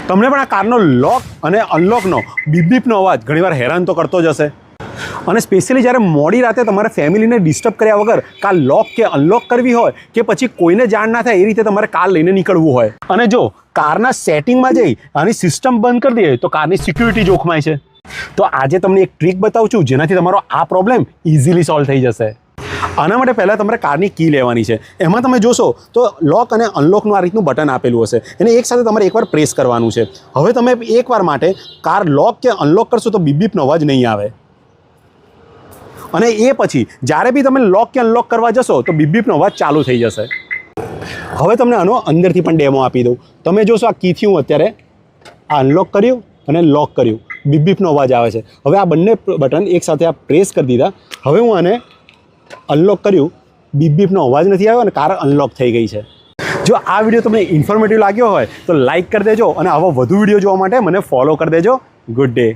તમને પણ આ કારનો લોક અને અનલોકનો બીપનો અવાજ ઘણીવાર હેરાન તો કરતો જ હશે, અને સ્પેશિયલી જ્યારે મોડી રાતે તમારે ફેમિલીને ડિસ્ટર્બ કર્યા વગર કાર લોક કે અનલોક કરવી હોય કે પછી કોઈને જાણ ના થાય એ રીતે તમારે કાર લઈને નીકળવું હોય, અને જો કારના સેટિંગમાં જઈ આની સિસ્ટમ બંધ કરી દઈએ તો કારની સિક્યુરિટી જોખમાય છે. તો આજે તમને એક ટ્રીક બતાવું છું જેનાથી તમારો આ પ્રોબ્લેમ ઇઝીલી સોલ્વ થઈ જશે. આના માટે પહેલાં તમારે કારની કી લેવાની છે. એમાં તમે જોશો તો લોક અને અનલોકનું આ રીતનું બટન આપેલું હશે, એને એકસાથે તમારે એકવાર પ્રેસ કરવાનું છે. હવે તમે એકવાર માટે કાર લોક કે અનલોક કરશો તો બીપનો અવાજ નહીં આવે, અને એ પછી જ્યારે બી તમે લોક કે અનલોક કરવા જશો તો બીપનો અવાજ ચાલુ થઈ જશે. હવે તમને આનો અંદરથી પણ ડેમો આપી દઉં. તમે જોશો આ કીથી હું અત્યારે આ અનલોક કર્યું અને લોક કર્યું, બીપનો અવાજ આવે છે. હવે આ બંને બટન એકસાથે આ પ્રેસ કરી દીધા. હવે હું આને અનલોક કર્યું, બીપનો અવાજ નથી આવ્યો અને કાર અનલોક થઈ ગઈ છે. જો આ વિડીયો તમને ઇન્ફોર્મેટિવ લાગ્યો હોય તો લાઇક કરી દેજો, અને આવા વધુ વિડીયો જોવા માટે મને ફોલો કરી દેજો. Good day.